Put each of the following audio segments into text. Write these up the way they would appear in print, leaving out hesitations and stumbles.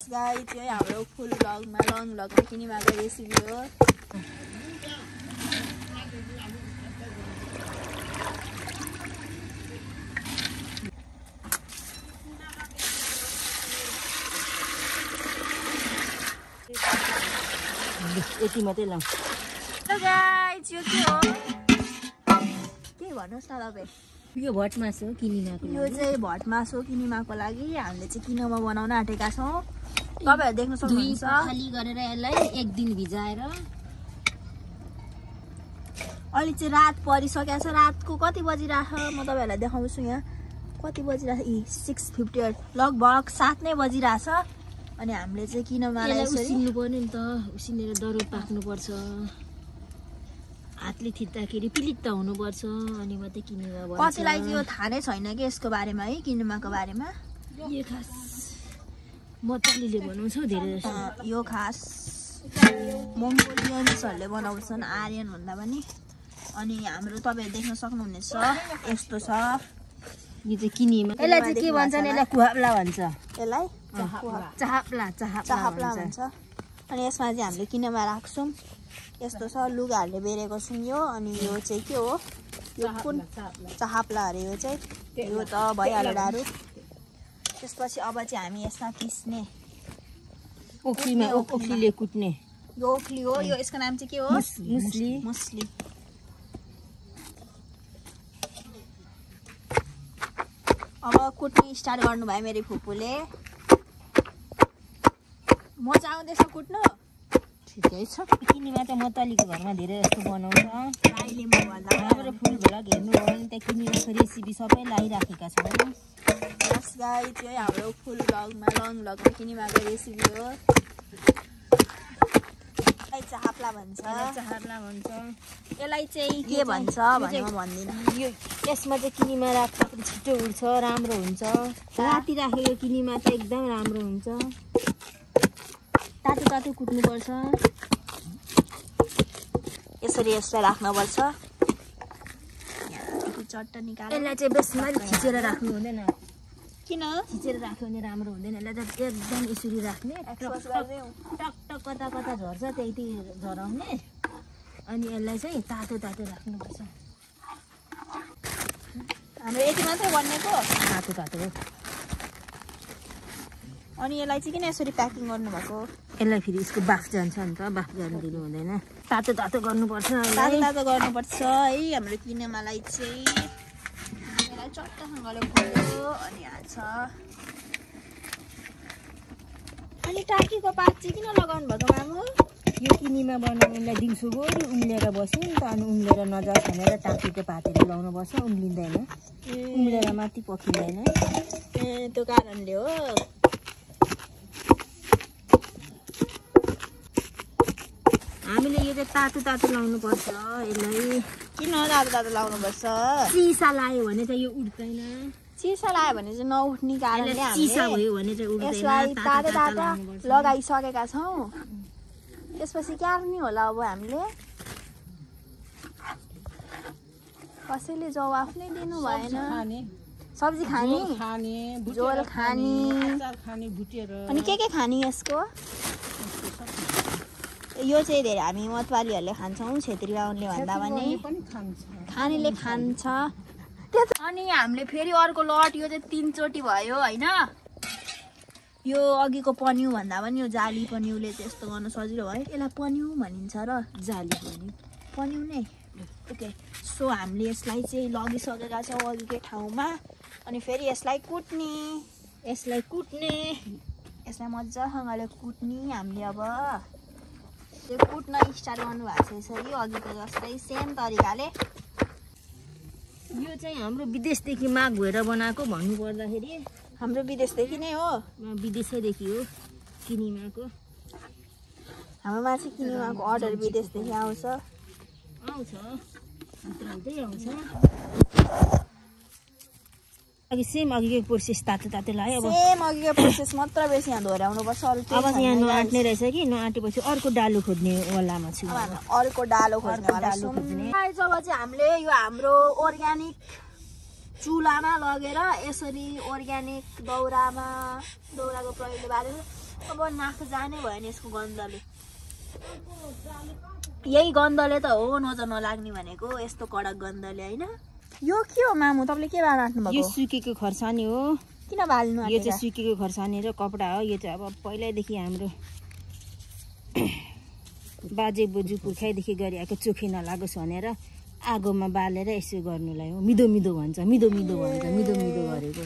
Guys यो हाम्रो फुल भ्लगमा long भ्लगमा किनेमाको रेसिपी हो। यति मात्रै लाउँ। हेलो गाइस यो के हो? के भन्नुस् न तपाईँ? यो भट मासु हो किनेमाको। यो चाहिँ भट मासु हो किनेमाको लागि। हामीले चाहिँ किनेमा बनाउन आँटेका छौँ। तपाईहरु देख्न सक्नुहुन्छ। खाली गरेर यसलाई एक दिन भिजाएर अहिले चाहिँ रात परिसकेको छ। रातको कति बजिरहेछ म तपाईहरुलाई देखाउँछु। यहाँ कति बजिरहेछ? 6:58 लगभग 7 नै बजिरहेछ। अनि हामीले चाहिँ किनेमालाई उसिन्नु पर्यो नि त। उसिनेर दरो पाक्नु पर्छ। हातले थिच्दाखेरि पिलिक्क हुनुपर्छ अनि मात्रै किनेमा बन्छ। कतिलाई चाहिँ यो थाहा नै छैन कि यसको बारेमा है, किनेमाको बारेमा। यो खास मतालीले बनाउँछ धेरै जस्तो। यो खास मङ्गोलियन्सहरूले बनाउँछन्, आर्यन भन्दा पनि। अनि हाम्रो तपाईहरु देख्न सक्नुहुनेछ यस्तो छ। यो चाहिँ किनेमा। यसलाई चाहिँ के भन्छ? यसलाई कुहाप्ला भन्छ। यसलाई चाहप्ला भन्छ। अनि यसमा चाहिँ हामीले किनेमा राख्छौँ। यस्तो छ, लुगाहरूले बेरेको छौँ यो। अनि यो चाहिँ के हो? यो कुन चाहप्ला अरे? यो चाहिँ यो त भइहाल्यो डाडु। त्यसपछि अब चाहिँ हामी यसमा पिस्ने ओखलीले कुट्ने यो ओखली हो। यो यसको नाम चाहिँ के हो? मुस्ली। अब कुट्नु स्टार्ट गर्नुभयो मेरो फुपूले। म चाहिँ आउँदैछु कुट्नु। ठिकै छ। किनेमा चाहिँ मतालीको घरमा धेरै जस्तो बनाउँछ। अहिले म भन्दा हाम्रो फुल भ्लग हेर्नुभयो भने त्यहाँ किनेमाको रेसिपी सबै लगाइराखेका छौँ। यस गाइस यो हाम्रो फुल भ्लगमा लङ भ्लगमा किनेमाको रेसिपी हो। चाहप्ला भन्छ। यसलाई चाहिँ के भन्छ भने म भन्दिनँ। यो यसमा चाहिँ किनेमा राख्दाखेरि छिटो उड्छ, राम्रो हुन्छ। राति राखेको किनेमा चाहिँ एकदम राम्रो हुन्छ। तातो तातो कुट्नुपर्छ। यसरी यसलाई राख्नुपर्छ। चट्ट निकाल्नु। यसलाई चाहिँ बेसरी खिचेर राख्नु हुँदैन। किन? खिचेर राख्यो भने राम्रो हुँदैन। यसलाई चाहिँ एकदम यसरी राख्ने। टक कता कता झर्छ त्यति झराउने। अनि यसलाई चाहिँ तातो तातो राख्नुपर्छ। हाम्रो यति मात्रै बनिएको तातो तातो हो। अनि यसलाई चाहिँ किन यसरी प्याकिङ गर्नुभएको? यसलाई फेरि यसको बाफ जान्छ नि त। बाफ जानु दिनु हुँदैन। तातो तातो गर्नुपर्छ। तातो गर्नुपर्छ है हाम्रो किनेमालाई चाहिँ। यसलाई चट्टसँगले खोल्यो अनि हाल्छ। अनि टाकीको पात चाहिँ किन लगाउनु भएको मामु? यो किनेमा बनाउनुलाई दिउँसो गरी उम्लेर बस्यो नि त। अनि उम्लेर नजाओस् भनेर टाकीको पातहरू लाउनुपर्छ। उम्लिँदैन, उम्लेर माथि पखिँदैन। त्यो कारणले हो। हामीले यो चाहिँ तातो तातो लाउनुपर्छ। यसलाई किन तातो लाउनुपर्छ? चिसा लायो भने चाहिँ यो उठ्दैन। चिसा लायो भने चाहिँ नउठ्ने कारणले चिसा भयो भने चाहिँ उठ्दैन। यसलाई तातो लगाइसकेका छौँ। त्यसपछि के गर्ने होला अब हामीले? कसैले जवाफ नै दिनु भएन। सब्जी खाने, झोल खाने, अनि के खाने यसको? यो चाहिँ धेरै हामी मतवालीहरूले खान्छौँ। छेत्री बाहुनले भन्दा पनि खानेले खान्छ। अनि हामीले फेरि अर्को लट, यो चाहिँ 3 चोटि भयो होइन। यो अघिको पन्यु भन्दा पनि यो जाली पन्युले चाहिँ यस्तो गर्न सजिलो भयो। यसलाई पन्यु भनिन्छ र जाली पन्यु नै। ओके, सो हामीले यसलाई चाहिँ लगिसकेका छौँ अघिकै ठाउँमा। अनि फेरि यसलाई कुट्ने, यसलाई मजासँगले कुट्ने हामीले। अब त्यो कुट्न स्टार्ट गर्नु भएको छ यसरी अघिको जस्तै सेम तरिकाले। यो चाहिँ हाम्रो विदेशदेखि माग भएर बनाएको भन्नु पर्दाखेरि। हाम्रो विदेशदेखि नै हो। विदेशैदेखि हो किनेमाको। हाम्रोमा चाहिँ किनेमाको अर्डर विदेशदेखि आउँछ। अघि सेम अघिको प्रोसेस तातो तातो लाग्यो। सेम अघिको प्रोसेस मात्र बेसी यहाँ दोहोऱ्याउनुपर्छ। अब यहाँ नआट्ने रहेछ कि नआटेपछि अर्को डालो खोज्ने वालामा छु। अर्को डालो खोज्ने। जब चाहिँ हामीले यो हाम्रो अर्ग्यानिक चुलामा लगेर यसरी अर्ग्यानिक दाउराको प्रयोगले बारेर अब नाक जाने भयो नि यसको गन्धले। यही गन्धले त हो नजर नलाग्ने भनेको, यस्तो कडक गन्धले हैन। यो के हो मामु, तपाईँले के बाल्नु भएको? यो सुकेको खोर्सानी हो। किन बाल्नु? यो चाहिँ सुकेको खोर्सानी र कपडा हो। यो चाहिँ अब पहिल्यैदेखि हाम्रो बाजे बोजू पुर्खैदेखि गरिआएको चोखी नलागोस् भनेर आगोमा बालेर यसो गर्नुलाई हो। मिदो मिदो भन्छ, मिदो मिदो भन्छ, मिदो मिदो गरेको।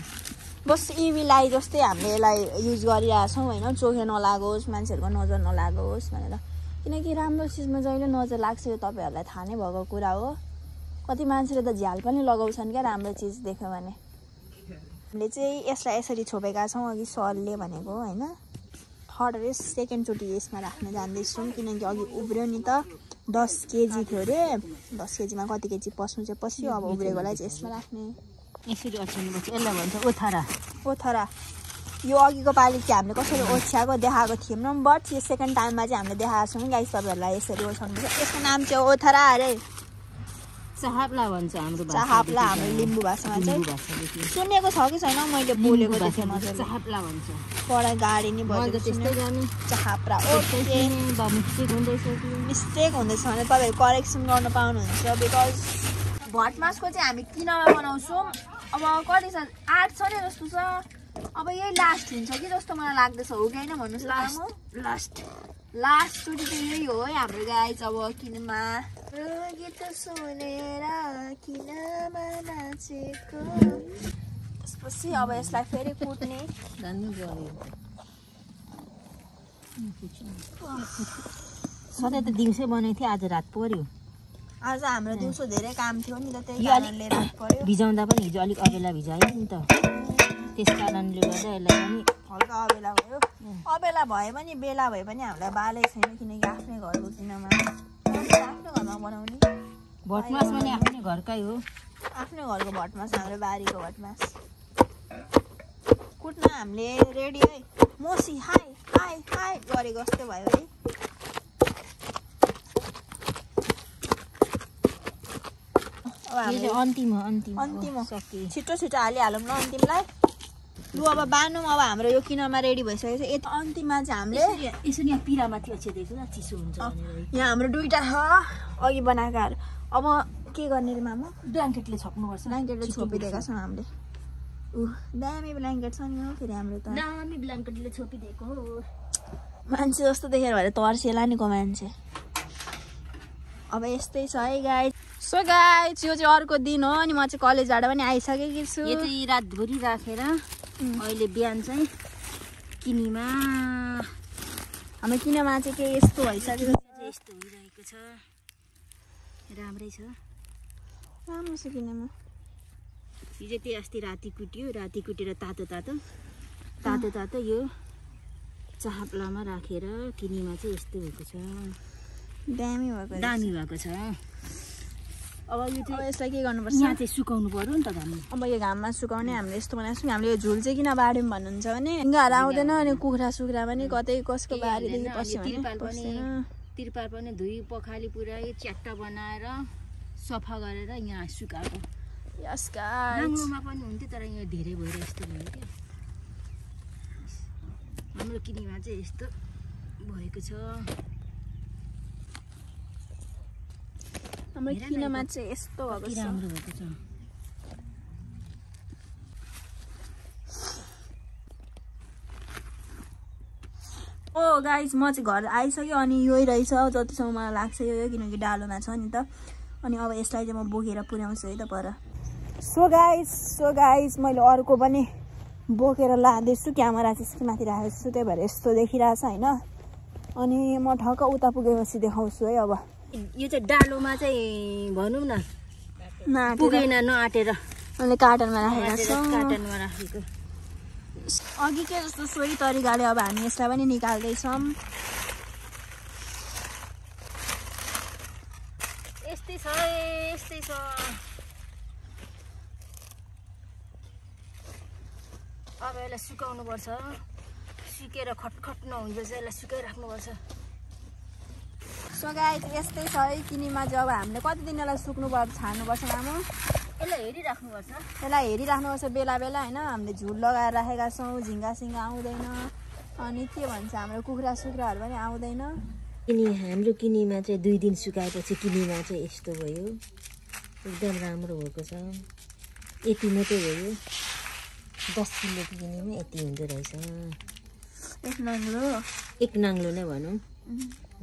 बस इबीलाई जस्तै हामीले यसलाई युज गरिरहेछौँ होइन, चोखे नलागोस्, मान्छेहरूको नजर नलागोस् भनेर। किनकि राम्रो चिजमा जहिले नजर लाग्छ यो तपाईँहरूलाई थाहा नै भएको कुरा हो। कति मान्छेले त झ्याल पनि लगाउँछन् क्या राम्रो चिज देख्यो भने। हामीले चाहिँ यसलाई यसरी छोपेका छौँ अघि सरले भनेको होइन। थर्ड र सेकेन्डचोटि यसमा राख्न जाँदैछौँ किनकि अघि उब्रियो नि त 10 केजी थियो अरे। 10 केजीमा कति केजी पस्नु चाहिँ पस्यो। अब उब्रेकोलाई चाहिँ यसमा राख्ने। यसरी ओछ्याउनुपर्छ। यसलाई भन्छ ओथरा। ओथरा। यो अघिको पालि चाहिँ हामीले कसरी ओछ्याएको देखाएको थिएनौँ, बट यो सेकेन्ड टाइममा चाहिँ हामीले देखाएको छौँ गाइस तपाईँहरूलाई। यसरी ओछ्याउनुपर्छ। यसको नाम चाहिँ ओथरा अरे। चाहाप्ला भन्छ हाम्रो भाषामा। चाहाप्ला हाम्रो लिम्बू भाषामा चाहिँ। सुनेको छ कि छैन मैले बोलेको देखेँ मजाले। चाहाप्ला भन्छ। पढाइ गाडी नि भयो त्यस्तै गर्ने। चाहाप्ला। ओके मिस्टेक हुँदैछ कि मिस्टेक हुँदैछ भने तपाईँहरू करेक्सन गर्न पाउनुहुन्छ। बिकज भटमासको चाहिँ हामी किनामा बनाउँछौँ। अब कति छ 8 छ नि जस्तो छ। अब यही लास्ट हुन्छ कि जस्तो मलाई लाग्दैछ। हो कि होइन भन्नुहोस्। लास्टचोटि चाहिँ यही हो है हाम्रो गाइस। अब किनमा गीत सुनेर किनमा नाचेको। त्यसपछि अब यसलाई फेरि कुट्ने। सधैँ त दिउँसै बनाएको थिएँ, आज रात पर्यो। आज हाम्रो दिउँसो धेरै काम थियो नि त, त्यही कारणले रात पर्यो। भिजाउँदा पनि हिजो अलिक अबेला भिजायो नि त, त्यस कारणले गर्दा यसलाई पनि हल्का अबेला भयो। अबेला भए पनि बेला भए पनि हामीलाई बालै छैन किनकि आफ्नै घरको किनामा आफ्नो घरमा बनाउने भटमास पनि आफ्नै घरकै हो। आफ्नै घरको भटमास हाम्रो बारीको भटमास। कुट्न हामीले रेडी है। मोसी हाई हाई हाई गरेको जस्तो भयो है। अन्तिम छिटो छिटो हालिहालौँ ल अन्तिमलाई। लु अब बानौँ। अब हाम्रो यो किनामा रेडी भइसकेको छ। यता अन्तिममा चाहिँ हामीले यसरी यहाँ पिरामाथि ओछ्याइदिएको छ, चिसो हुन्छ। यहाँ हाम्रो दुईवटा छ अघि बनाएकाहरू। अब के गर्ने रे मामा? ब्ल्याङ्केटले छोप्नुपर्छ। ब्ल्याङ्केटले छोपिदिएका छौँ हामीले। दामी ब्ल्याङ्केट छ नि हो फेरि हाम्रो त। दामी ब्ल्याङ्केटले छोपिदिएको हो। मान्छे जस्तो देखेर भएर तर्सेला नि को मान्छे। अब यस्तै छ है गाइस। सो गाइस यो चाहिँ अर्को दिन हो अनि म चाहिँ कलेजबाट पनि आइसकेकी छु। यो चाहिँ रातभरि राखेर अहिले बिहान चाहिँ किनीमा हाम्रो किनामा चाहिँ के यस्तो भइसकेको छ। यस्तो भइरहेको छ। राम्रै छ, राम्रो छ किनामा। हिजो त्यही अस्ति राति कुट्यो। राति कुटेर तातो तातो तातो तातो यो चाहप्लामा राखेर किनीमा चाहिँ यस्तो भएको छ। दामी भएको छ। अब यो चाहिँ यसलाई के गर्नुपर्छ? यहाँ चाहिँ सुकाउनु पर्यो नि त घाममा। अब यो घाममा सुकाउने हामीले यस्तो बनाएको छौँ। हामीले यो झुल चाहिँ किन बाऱ्यौँ भन्नुहुन्छ भने ढुङ्गाहरू आउँदैन अनि कुखुरा सुखुरा पनि कतै कसको बारीदेखि पस्यो भने तिरपाल पनि धुई पखाली पुऱ्यायो, च्याट्टा बनाएर सफा गरेर यहाँ सुकाएको। यस गाइस नाङ्गोमा पनि हुन्थ्यो तर यहाँ धेरै भएर यस्तो भयो क्या। हाम्रो किनीमा चाहिँ यस्तो भएको छ। हाम्रो किनामा चाहिँ यस्तो भएको छ। राम्रो भएको छ। ओ गाइस म चाहिँ घर आइसक्यो अनि यही रहेछ जतिसम्म मलाई लाग्छ यो किनकि डालोमा छ नि त। अनि अब यसलाई चाहिँ म बोकेर पुर्याउँछु है त पर। सो गाइस मैले अर्को पनि बोकेर लाँदैछु। क्यामेरा चाहिँ माथि राखेको छु त्यही भएर यस्तो देखिरहेछ होइन। अनि म ठक्क उता पुगेपछि देखाउँछु है। अब यो चाहिँ डालोमा चाहिँ भनौँ न पुगेन नआटेर मैले कार्टनमा राखेको छु। कार्टनमा राखेको अघि के जस्तो सोही तरिकाले अब हामी यसलाई पनि निकाल्दैछौँ। यस्तै छ यस्तै छ। अब यसलाई सुकाउनु पर्छ। सुकेर खटखट नहुँदो चाहिँ यसलाई सुकाइराख्नुपर्छ। सो गाइस यस्तै छ है किनीमा चाहिँ अब हामीले कति दिन यसलाई सुक्नुपर्छ छाड्नुपर्छ मामु? यसलाई हेरिराख्नुपर्छ। यसलाई हेरिराख्नुपर्छ बेला बेला होइन। हामीले झुल लगाएर राखेका छौँ। झिङ्गा सिङ्गा आउँदैन अनि के भन्छ हाम्रो कुखुरा सुक्राहरू पनि आउँदैन। हाम्रो किनीमा चाहिँ 2 दिन सुकाएपछि किनीमा चाहिँ यस्तो भयो, एकदम राम्रो भएको छ। यति मात्रै हो यो 10 किलो किनीमा यति हुँदो रहेछ। एक नाङ्लो नै भनौँ।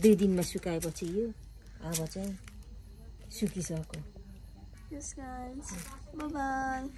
2 दिनमा सुकाएपछि यो अब चाहिँ सुकिसक्यो। Yes guys, bye bye.